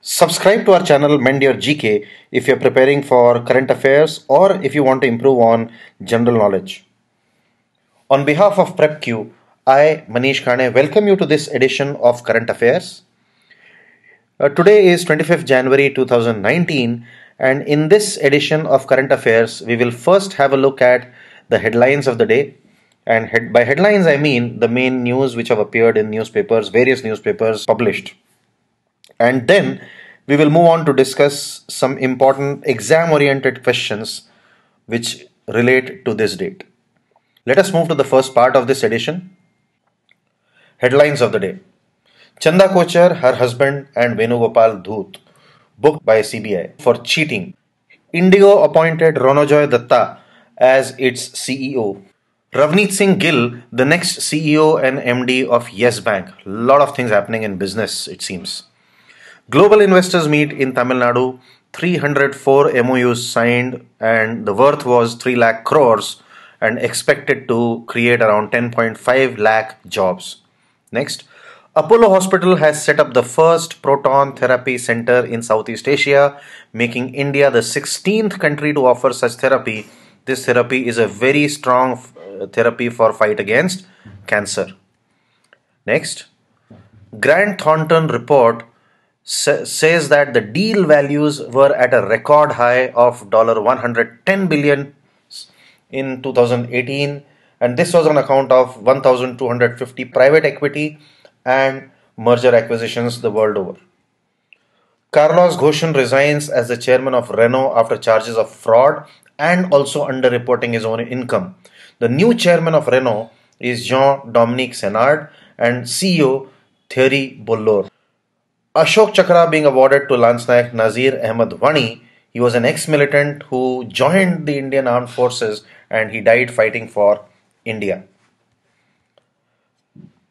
Subscribe to our channel Mend Your GK if you're preparing for current affairs or if you want to improve on general knowledge. On behalf of PrepQ, I, Manish Khane, welcome you to this edition of Current Affairs. Today is 25th January 2019, and in this edition of Current Affairs, we will first have a look at the headlines of the day. And by headlines, I mean the main news which have appeared in newspapers, various newspapers published. And then we will move on to discuss some important exam-oriented questions which relate to this date. Let us move to the first part of this edition. Headlines of the day. Chanda Kochar, her husband and Venugopal Dhoot booked by CBI for cheating. Indigo appointed Ronojoy Datta as its CEO. Ravneet Singh Gill, the next CEO and MD of Yes Bank. Lot of things happening in business, it seems. Global investors meet in Tamil Nadu. 304 MOUs signed and the worth was 3 lakh crores and expected to create around 10.5 lakh jobs. Next, Apollo Hospital has set up the first proton therapy center in Southeast Asia, making India the 16th country to offer such therapy. This therapy is a very strong therapy for fight against cancer. Next, Grant Thornton report says that the deal values were at a record high of $110 billion in 2018, and this was on account of 1,250 private equity and merger acquisitions the world over. Carlos Ghosn resigns as the chairman of Renault after charges of fraud and also underreporting his own income. The new chairman of Renault is Jean-Dominique Senard and CEO Thierry Bolloré. Ashok Chakra being awarded to Lance Naik Nazir Ahmed Wani. He was an ex-militant who joined the Indian Armed Forces and he died fighting for India.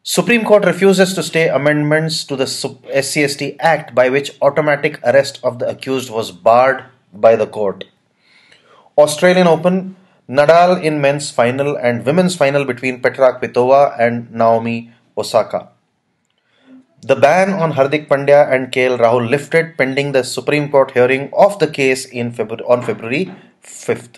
Supreme Court refuses to stay amendments to the SCST Act by which automatic arrest of the accused was barred by the court. Australian Open, Nadal in men's final and women's final between Petra Kvitova and Naomi Osaka. The ban on Hardik Pandya and KL Rahul lifted pending the Supreme Court hearing of the case on February 5th.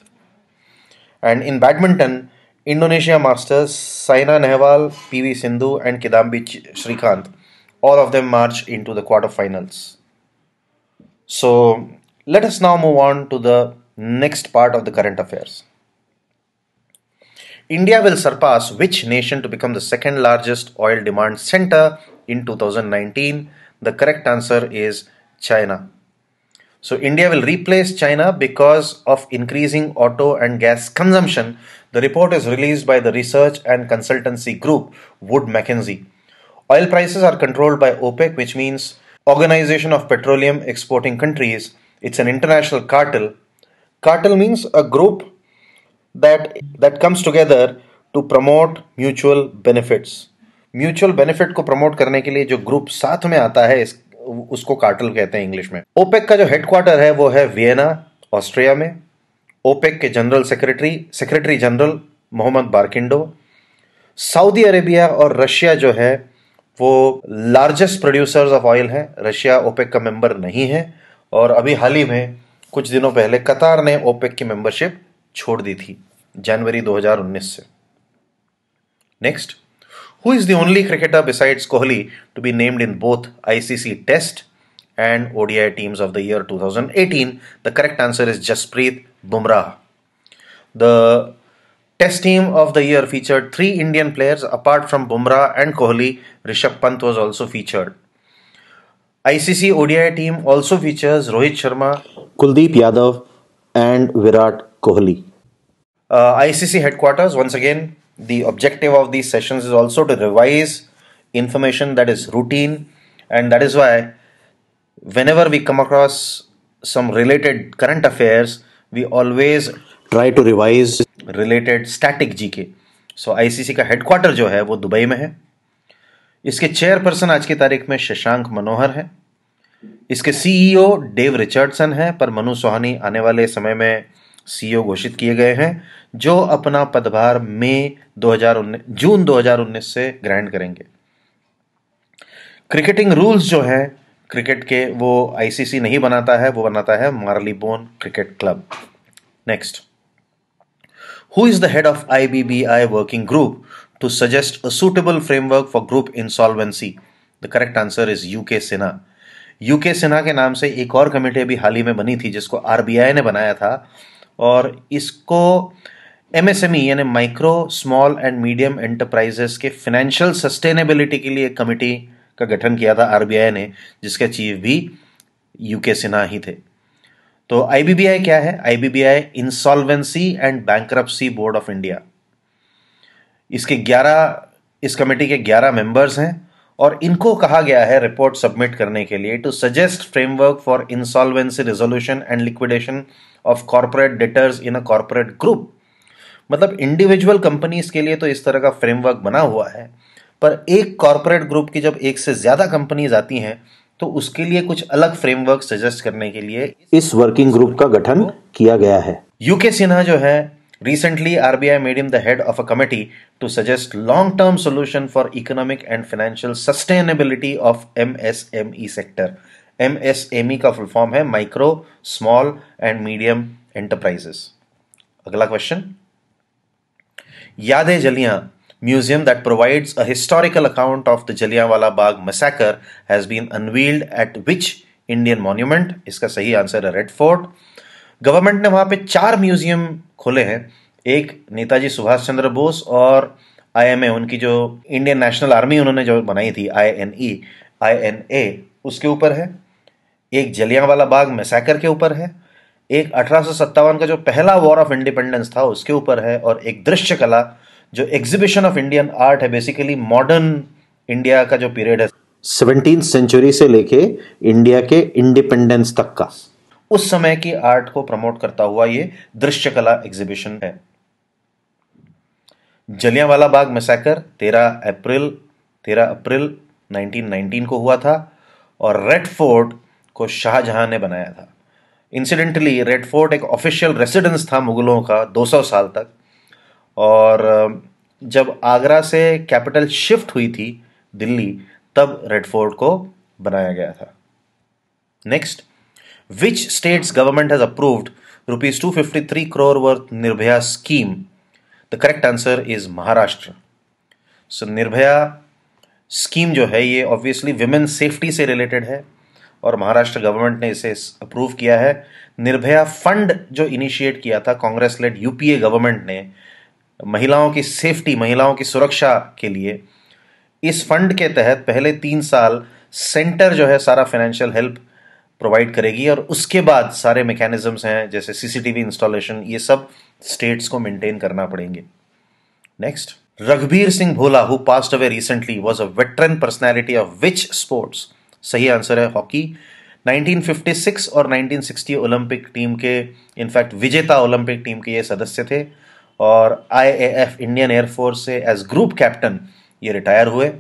And in badminton, Indonesia Masters, Saina Nehwal, PV Sindhu and Kidambi Srikanth, all of them marched into the quarterfinals. So let us now move on to the next part of the current affairs. India will surpass which nation to become the second largest oil demand center in 2019? The correct answer is China. So India will replace China because of increasing auto and gas consumption. The report is released by the research and consultancy group Wood Mackenzie. Oil prices are controlled by OPEC, which means Organization of Petroleum Exporting Countries. It's an international cartel. Cartel means a group that comes together to promote mutual benefits. Mutual benefit को promote करने के लिए जो group साथ में आता है उसको कार्टेल कहते हैं इंग्लिश में. ओपेक का जो हेडक्वार्टर है वो है वियना, ऑस्ट्रिया में. ओपेक के general secretary general Mohammad Barkindo. Saudi Arabia और रशिया जो है वो लार्जेस्ट प्रोड्यूसर्स ऑफ ऑयल हैं. रशिया ओपेक का मेंबर नहीं है और अभी हाल ही में कुछ दिनों पहले कतार ने ओपेक की मेंबरशिप छोड़ दी थी जनवरी 2019 से. Next, who is the only cricketer besides Kohli to be named in both ICC Test and ODI teams of the year 2018? The correct answer is Jasprit Bumrah. The Test team of the year featured 3 Indian players. Apart from Bumrah and Kohli, Rishabh Pant was also featured. ICC ODI team also features Rohit Sharma, Kuldeep Yadav and Virat Kohli. ICC headquarters, once again, the objective of these sessions is also to revise information that is routine, and that is why whenever we come across some related current affairs, we always try to revise related static GK. So ICC का headquarter जो है वो Dubai में है. इसके chairperson आज की तारीख में शशांक मनोहर है. इसके CEO डेव रिचर्डसन है, पर मनु सोहानी आने वाले समय में CEO घोषित किए गए हैं, जो अपना पदभार जून 2019 से ग्रहण करेंगे. क्रिकेटिंग रूल्स जो हैं क्रिकेट के वो आईसीसी नहीं बनाता है, वो बनाता है Marylebone cricket club. Next, who is the head of IBBI working group to suggest a suitable framework for group insolvency? The correct answer is UK Sinha. UK Sinha के नाम से एक और कमेटी अभी हाल ही में बनी थी जिसको आरबीआई ने बनाया था, और इसको एमएसएमई यानी micro small and medium enterprises के फाइनेंशियल सस्टेनेबिलिटी के लिए एक कमेटी का गठन किया था आरबीआई ने, जिसके चीफ भी यूके सिन्हा ही थे। तो आईबीबीआई क्या है? IBBI insolvency and bankruptcy board of India. इस कमेटी के 11 मेंबर्स हैं और इनको कहा गया है रिपोर्ट सबमिट करने के लिए to suggest framework for insolvency resolution and liquidation of corporate debtors in a corporate group. मतलब इंडिविजुअल कंपनीज के लिए तो इस तरह का फ्रेमवर्क बना हुआ है, पर एक कॉर्पोरेट ग्रुप की जब एक से ज्यादा कंपनीज आती हैं तो उसके लिए कुछ अलग फ्रेमवर्क सजेस्ट करने के लिए इस वर्किंग ग्रुप का गठन किया गया है। यूके सिन्हा जो है, recently RBI made him the head of a committee to suggest long-term solution for economic and financial sustainability of MSME sector. MSME का फुल फॉर्म है micro small and medium enterprises. अगला question, याद-ए Jallian museum that provides a historical account of the Jallianwala Bagh massacre has been unveiled at which Indian monument? इसका सही answer है red fort. Government ने वहां पे 4 museum खोले हैं। एक नेताजी सुभाष चंद्र बोस और आईएमए, उनकी जो इंडियन नेशनल आर्मी उन्होंने जो बनाई थी, INA उसके ऊपर है। एक जलियांवाला बाग मैसेकर के ऊपर है। एक 1857 का जो पहला वॉर ऑफ इंडिपेंडेंस था उसके ऊपर है, और एक दृश्य कला जो एग्जीबिशन ऑफ इंडियन आर्ट है, बेसिकली मॉडर्न इंडिया का जो पीरियड है 17th सेंचुरी से लेके इंडिया के इंडिपेंडेंस तक का, उस समय की आर्ट को प्रमोट करता हुआ ये दृश्य कला एग्जीबिशन है। जलियांवाला बाग मैसेकर 13 अप्रैल 1919 को हुआ था, और रेड फोर्ट को शाहजहां ने बनाया था। इंसिडेंटली रेड फोर्ट एक ऑफिशियल रेसिडेंस था मुगलों का 200 साल तक, और जब आगरा से कैपिटल शिफ्ट हुई थी दिल्ली, तब रेड फोर्ट को बनाया गया था। Next, which state's government has approved rupees 253 crore worth Nirbhaya scheme? The correct answer is Maharashtra. So Nirbhaya scheme जो है ये obviously women safety से related है, और महाराष्ट्र गवर्नमेंट ने इसे अप्रूव किया है। निर्भया फंड जो इनिशिएट किया था कांग्रेस लेड यूपीए गवर्नमेंट ने महिलाओं की सेफ्टी, महिलाओं की सुरक्षा के लिए, इस फंड के तहत पहले 3 साल सेंटर जो है सारा फाइनेंशियल हेल्प प्रोवाइड करेगी, और उसके बाद सारे मैकेनिज्म्स हैं जैसे सीसीटीवी इंस्टॉलेशन, ये सब स्टेट्स को मेंटेन करना पड़ेंगे। Next, Raghbir Singh Bhola who passed away recently was a veteran personality of which sports? सही आंसर है हॉकी। 1956 और 1960 ओलंपिक टीम के, इनफैक्ट विजेता ओलंपिक टीम के ये सदस्य थे, और IAF इंडियन एयरफोर्स से एज ग्रुप कैप्टन ये रिटायर हुए।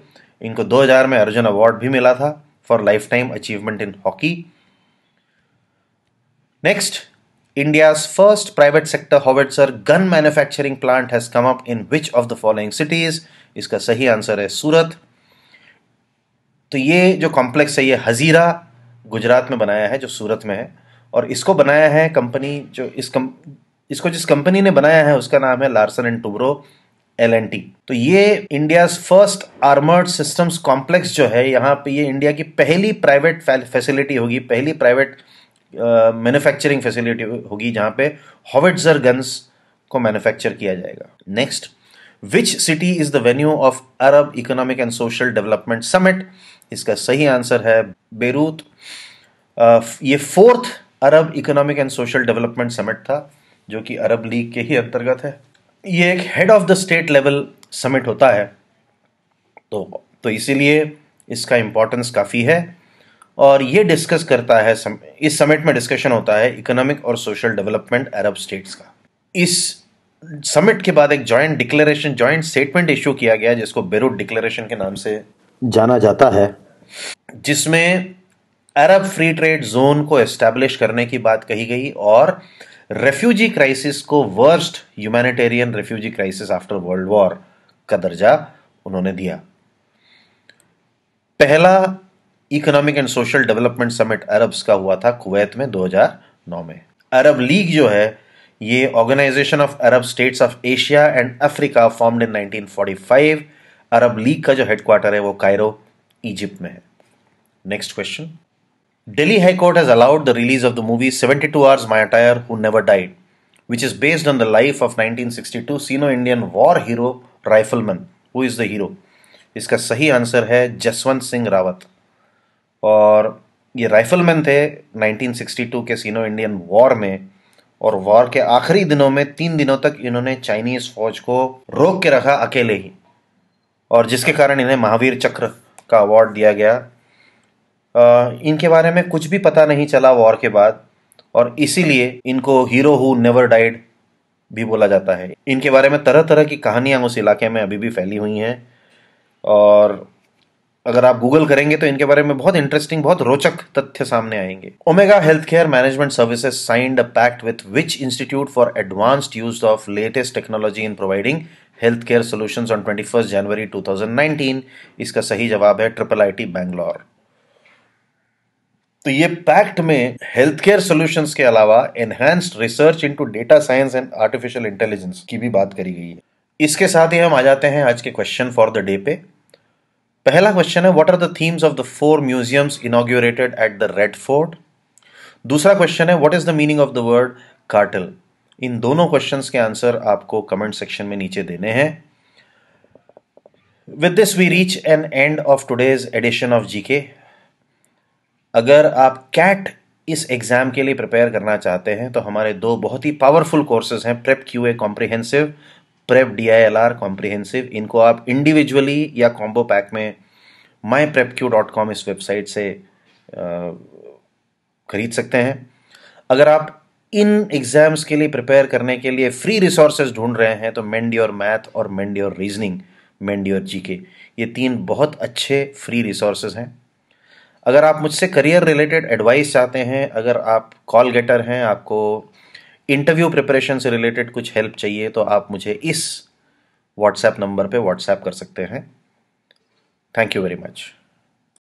इनको 2000 में अर्जुन अवार्ड भी मिला था for life time achievement in hockey. Next, India's first private sector howitzer gun manufacturing plant has come up in which of the following cities? इसका सही आंसर है सूरत। तो ये जो कॉम्प्लेक्स है ये हजीरा गुजरात में बनाया है, जो सूरत में है, और इसको बनाया है कंपनी जो इसको जिस कंपनी ने बनाया है उसका नाम है लार्सन एंड टुब्रो LNT। तो ये India's first armoured systems complex जो है, यहाँ पे ये इंडिया की पहली प्राइवेट फैसिलिटी होगी, पहली प्राइवेट मैन्युफैक्चरिंग फैसिलिटी होगी जहां पे हॉविट्जर गन्स को मैन्युफैक्चर किया जाएगा। Next, which city is the venue of Arab economic and social development summit? इसका सही आंसर है बेरूत। ये 4th Arab economic and social development summit था जो कि अरब लीग के ही अंतर्गत है। ये एक head of the state level summit होता है, तो इसीलिए इसका इंपॉर्टेंस काफी है, और ये डिस्कस करता है, इस समिट में डिस्कशन होता है इकोनॉमिक और सोशल डेवलपमेंट अरब स्टेट्स का। इस समिट के बाद एक जॉइंट स्टेटमेंट इश्यू किया गया जिसको बेरूट डिक्लेरेशन के नाम से जाना जाता है, जिसमें अरब फ्री ट्रेड जोन को एस्टैब्लिश करने की बात कही गई, और रेफ्यूजी क्राइसिस को worst humanitarian refugee crisis after world war का दर्जा उन्होंने दिया। पहला economic and social development summit Arabs का हुआ था कुवैत में 2009 में। अरब लीग जो है ये organisation of Arab states of Asia and Africa formed in 1945। Arab league का जो हेडक्वार्टर है वो कायरो इजिप्ट में है। Next question. Delhi High Court has allowed the release of the movie 72 Hours My Attire Who Never Died, which is based on the life of 1962 Sino-Indian war hero rifleman. Who is the hero? इसका सही answer है जसवंत सिंह रावत। और ये rifleman थे 1962 के सिनो Indian war में, और war के आखिरी दिनों में 3 दिनों तक इन्होंने चाइनीज फौज को रोक के रखा अकेले ही, और जिसके कारण इन्हें महावीर चक्र का अवार्ड दिया गया। इनके बारे में कुछ भी पता नहीं चला वॉर के बाद, और इसीलिए इनको हीरो हु नेवर डाइड भी बोला जाता है। इनके बारे में तरह तरह की कहानियां उस इलाके में अभी भी फैली हुई हैं, और अगर आप गूगल करेंगे तो इनके बारे में बहुत इंटरेस्टिंग, बहुत रोचक तथ्य सामने आएंगे। Omega health care management services signed a pact with which institute for advanced use of latest technology in providing health care solutions on 21 January 2019। इसका सही जवाब है IIIT बैंगलोर। तो ये पैक्ट में हेल्थ केयर सोल्यूशंस के अलावा enhanced research into data science and artificial intelligence की भी बात करी गई है। इसके साथ ही हम आ जाते हैं आज के क्वेश्चन फॉर द डे पे। पहला क्वेश्चन है, what are the themes of the 4 museums inaugurated at the Red Fort. दूसरा क्वेश्चन है, what is the meaning of the word cartel. इन दोनों क्वेश्चंस के आंसर आपको कमेंट सेक्शन में नीचे देने हैं। With this we reach an end of today's edition of GK. अगर आप कैट इस एग्जाम के लिए प्रिपेयर करना चाहते हैं तो हमारे 2 बहुत ही पावरफुल कोर्सेज हैं, prep QA comprehensive, prep DILR comprehensive. इनको आप इंडिविजुअली या कॉम्बो पैक में myprepq.com इस वेबसाइट से खरीद सकते हैं। अगर आप इन एग्जाम्स के लिए प्रिपेयर करने के लिए फ्री रिसोर्सेज ढूंढ रहे हैं तो मेंड योर मैथ और मेंड your reasoning, mend your GK, ये 3 बहुत अच्छे फ्री रिसोर्सेज हैं। अगर आप मुझसे करियर रिलेटेड एडवाइस चाहते हैं, अगर आप कॉल गेटर हैं, आपको इंटरव्यू प्रिपरेशन से रिलेटेड कुछ हेल्प चाहिए, तो आप मुझे इस व्हाट्सएप नंबर पे व्हाट्सएप कर सकते हैं। Thank you very much.